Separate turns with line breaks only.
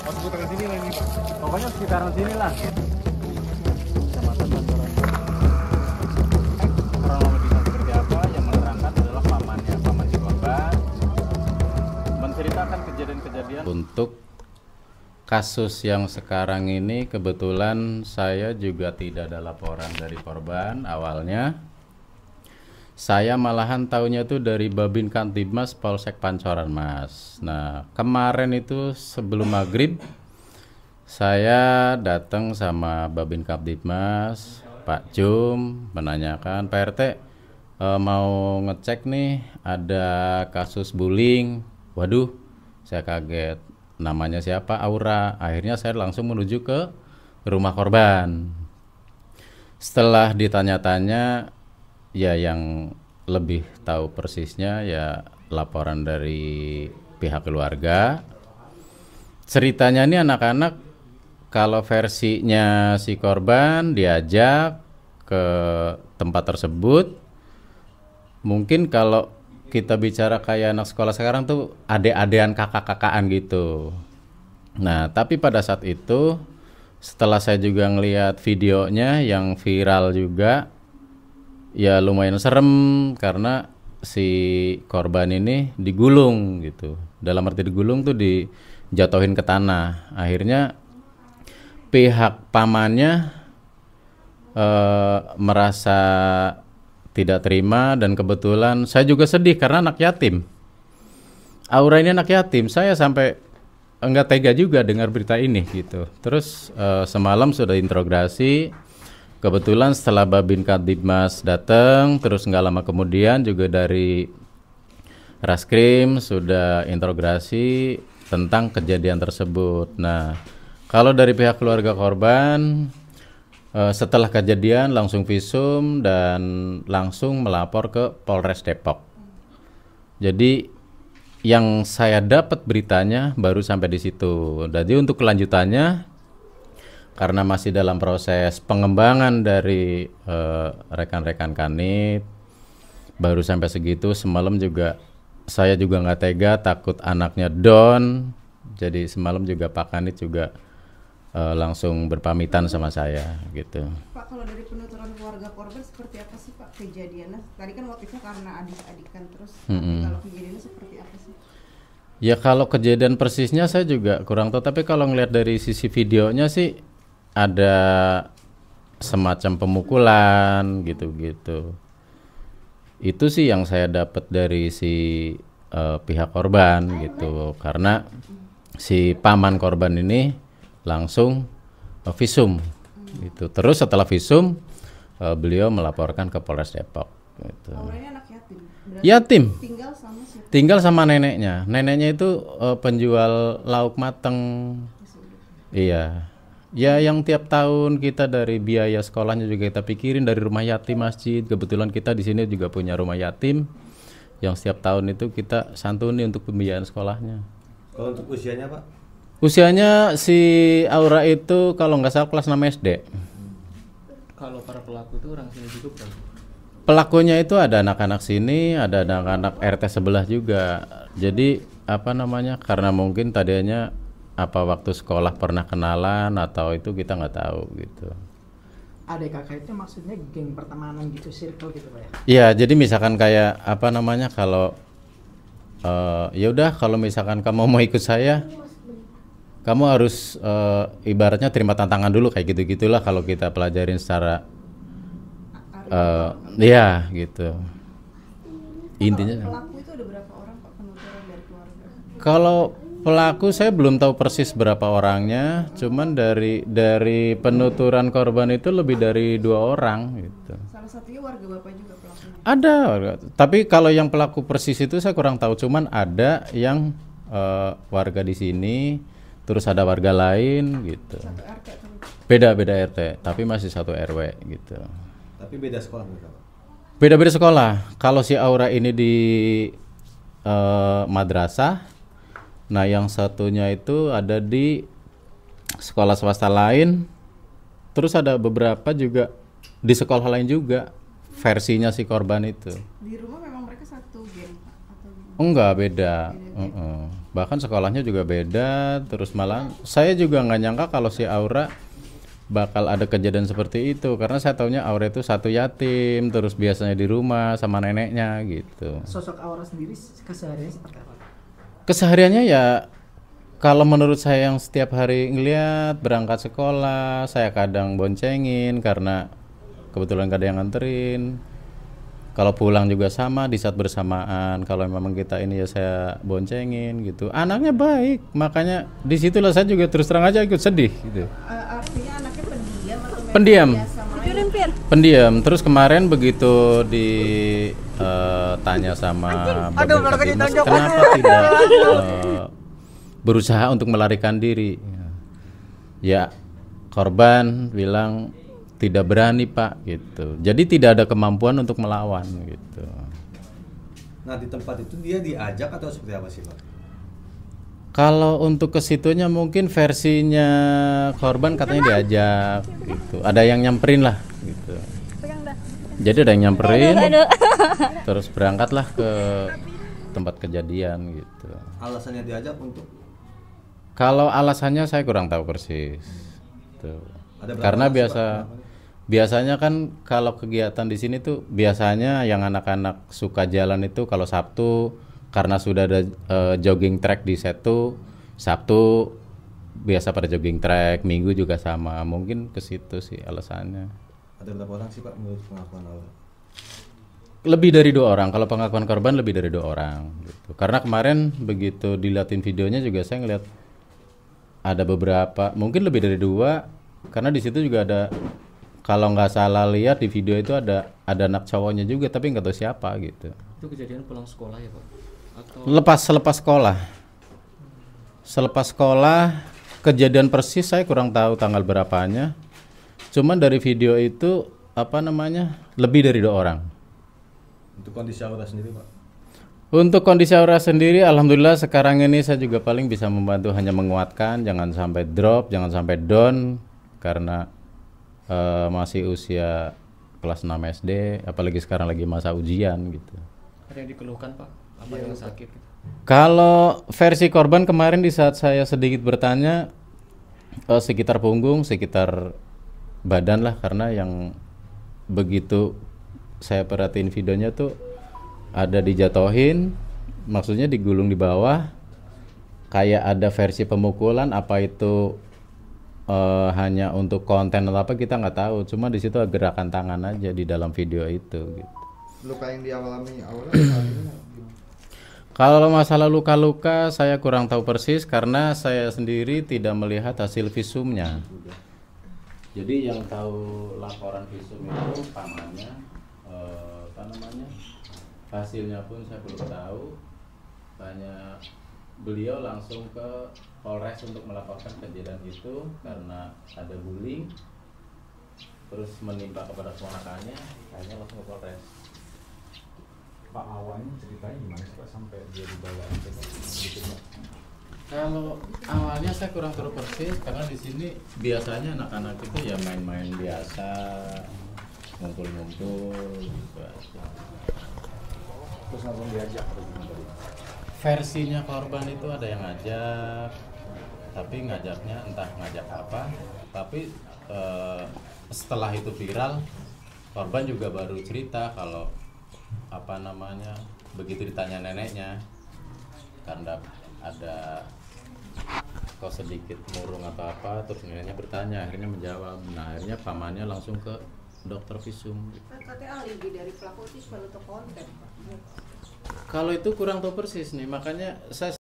Oh, seputaran sini lah ini, Pak. Pokoknya sekitaran sini lah. Kecamatan Bantaran. Kronologisnya seperti apa? Yang menerangkan adalah pamannya, paman si korban, menceritakan kejadian-kejadian. Untuk kasus yang sekarang ini kebetulan saya juga tidak ada laporan dari korban awalnya. Saya malahan tahunya itu dari Babin Kantibmas Polsek Pancoran, Mas. Nah, kemarin itu sebelum maghrib saya datang sama Babin Kantibmas, Pak Jum, menanyakan, Pak RT mau ngecek nih ada kasus bullying. Waduh, saya kaget. Namanya siapa? Aura. Akhirnya saya langsung menuju ke rumah korban. Setelah ditanya-tanya, ya yang lebih tahu persisnya ya laporan dari pihak keluarga. Ceritanya ini anak-anak kalau versinya si korban diajak ke tempat tersebut, mungkin kalau kita bicara kayak anak sekolah sekarang tuh adek-adean kakak-kakaan gitu. Nah, tapi pada saat itu setelah saya juga ngelihat videonya yang viral juga, ya lumayan serem karena si korban ini digulung gitu. Dalam arti digulung tuh dijatuhin ke tanah. Akhirnya pihak pamannya merasa tidak terima dan kebetulan saya juga sedih karena anak yatim. Aura ini anak yatim. Saya sampai enggak tega juga dengar berita ini gitu. Terus semalam sudah interogasi. Kebetulan setelah Babin Kantibmas datang, terus nggak lama kemudian juga dari Raskrim sudah interogasi tentang kejadian tersebut. Nah, kalau dari pihak keluarga korban, setelah kejadian langsung visum dan langsung melapor ke Polres Depok. Jadi yang saya dapat beritanya baru sampai di situ. Jadi untuk kelanjutannya, karena masih dalam proses pengembangan dari rekan-rekan Kanit, baru sampai segitu. Semalam juga saya juga nggak tega, takut anaknya down. Jadi semalam juga Pak Kanit juga langsung berpamitan sama saya gitu.
Pak, kalau dari penuturan keluarga korban seperti apa sih Pak kejadiannya? Tadi kan motifnya karena adik-adikan, terus kalau kejadiannya seperti apa sih?
Ya kalau kejadian persisnya saya juga kurang tahu, tapi kalau ngelihat dari sisi videonya sih ada semacam pemukulan gitu-gitu. Itu sih yang saya dapat dari si pihak korban gitu, karena si paman korban ini langsung visum gitu. Terus setelah visum beliau melaporkan ke Polres Depok gitu.
Auranya anak yatim.
Yatim.
Tinggal sama siapa?
Tinggal sama neneknya. Neneknya itu penjual lauk mateng. Iya. Ya yang tiap tahun kita dari biaya sekolahnya juga kita pikirin dari rumah yatim masjid. Kebetulan kita di sini juga punya rumah yatim yang setiap tahun itu kita santuni untuk pembiayaan sekolahnya.
Kalau untuk usianya Pak?
Usianya si Aura itu kalau nggak salah kelas 6 SD.
Kalau para pelaku itu orang sini juga bukan?
Pelakunya itu ada anak-anak sini, ada anak-anak RT sebelah juga. Jadi apa namanya? Karena mungkin tadinya apa waktu sekolah pernah kenalan atau itu kita nggak tahu gitu.
Adik kakak itu maksudnya geng pertemanan gitu, circle gitu Pak ya?
Iya, jadi misalkan kayak apa namanya kalau ya udah kalau misalkan kamu mau ikut saya, kamu harus ibaratnya terima tantangan dulu kayak gitu-gitulah kalau kita pelajarin secara ya gitu. Intinya.
Pelaku itu ada berapa orang Pak penuturan dari keluarga?
Kalau pelaku saya belum tahu persis berapa orangnya, cuman dari penuturan korban itu lebih dari 2 orang gitu.
Salah satunya warga Bapak juga pelakunya?
Ada, tapi kalau yang pelaku persis itu saya kurang tahu, cuman ada yang warga di sini. Terus ada warga lain gitu.
Satu RT atau
Beda-beda RT, tapi masih satu RW gitu.
Tapi beda sekolah mereka Pak?
Beda-beda sekolah. Kalau si Aura ini di madrasah, nah yang satunya itu ada di sekolah swasta lain. Terus ada beberapa juga di sekolah lain juga versinya si korban itu.
di rumah memang mereka satu geng Pak? Atau gimana?
Enggak, beda. bahkan sekolahnya juga beda. Terus malah saya juga nggak nyangka kalau si Aura bakal ada kejadian seperti itu, karena saya taunya Aura itu satu yatim, terus biasanya di rumah sama neneknya gitu.
Sosok Aura sendiri kesehariannya seperti apa?
Kesehariannya ya kalau menurut saya yang setiap hari ngeliat berangkat sekolah, saya kadang boncengin karena kebetulan gak ada yang nganterin. Kalau pulang juga sama, di saat bersamaan. Kalau memang kita ini ya saya boncengin gitu. Anaknya baik, makanya disitulah saya juga terus terang aja ikut sedih gitu.
Artinya anaknya pendiam atau memang
Pendiam.
biasa main?
Pendiam. Terus kemarin begitu ditanya sama Babin Kaptimas, kenapa tidak berusaha untuk melarikan diri? Ya korban bilang tidak berani Pak gitu. Jadi tidak ada kemampuan untuk melawan gitu.
Nah di tempat itu dia diajak atau seperti apa sih Pak?
Kalau untuk kesitunya mungkin versinya korban katanya diajak gitu. Ada yang nyamperin lah gitu. Jadi ada yang nyamperin, terus berangkatlah ke tempat kejadian gitu.
Alasannya diajak untuk?
Kalau alasannya saya kurang tahu persis. Tuh.
Ada berapa
Karena
orang sih, Pak?
biasanya kan kalau kegiatan di sini tuh biasanya yang anak-anak suka jalan itu kalau Sabtu karena sudah ada jogging track di situ, Sabtu biasa pada jogging track, Minggu juga sama. Mungkin ke situ sih alasannya.
Ada berapa orang sih Pak menurut pengakuan Aura?
Lebih dari 2 orang. Kalau pengakuan korban lebih dari 2 orang gitu. Karena kemarin begitu dilihatin videonya juga saya ngeliat ada beberapa, mungkin lebih dari 2, karena di situ juga ada, kalau nggak salah lihat di video itu ada anak cowoknya juga tapi nggak tahu siapa gitu.
Itu kejadian pulang sekolah ya Pak? Atau
Selepas sekolah. Selepas sekolah, kejadian persis saya kurang tahu tanggal berapanya. Cuman dari video itu lebih dari 2 orang.
Untuk kondisi Aura sendiri Pak?
Untuk kondisi Aura sendiri, alhamdulillah sekarang ini saya juga paling bisa membantu hanya menguatkan, jangan sampai drop, jangan sampai down, karena masih usia kelas 6 SD, apalagi sekarang lagi masa ujian gitu.
ada yang dikeluhkan Pak? Apa yang sakit gitu?
Kalau versi korban kemarin di saat saya sedikit bertanya, sekitar punggung, sekitar badan lah, karena yang begitu saya perhatiin videonya tuh ada dijatohin, maksudnya digulung di bawah, kayak ada versi pemukulan, apa itu hanya untuk konten atau apa kita nggak tahu, cuma di situ gerakan tangan aja di dalam video itu gitu.
Luka yang dialami Aura saat ini gimana?
Kalau masalah luka-luka saya kurang tahu persis karena saya sendiri tidak melihat hasil visumnya. Jadi yang tahu laporan visum itu pamannya, hasilnya pun saya belum tahu. Banyak beliau langsung ke Polres untuk melaporkan kejadian itu karena ada bullying, terus menimpa kepada keponakannya, akhirnya langsung ke Polres.
Pak, awalnya ceritanya gimana sih Pak sampai dia dibawa ke gitu Pak?
Kalau awalnya saya kurang tahu persis karena di sini biasanya anak-anak itu ya main-main biasa, ngumpul-ngumpul gitu aja.
Terus langsung diajak atau gimana tadi?
Versinya korban itu ada yang ngajak, tapi ngajaknya entah ngajak apa, tapi setelah itu viral, korban juga baru cerita kalau begitu ditanya neneknya, karena ada kok sedikit murung atau apa, terus neneknya bertanya, akhirnya menjawab. Nah akhirnya pamannya langsung ke dokter visum.
Katanya alibi dari pelaku itu cuma untuk konten Pak.
Kalau itu kurang tahu persis nih, makanya saya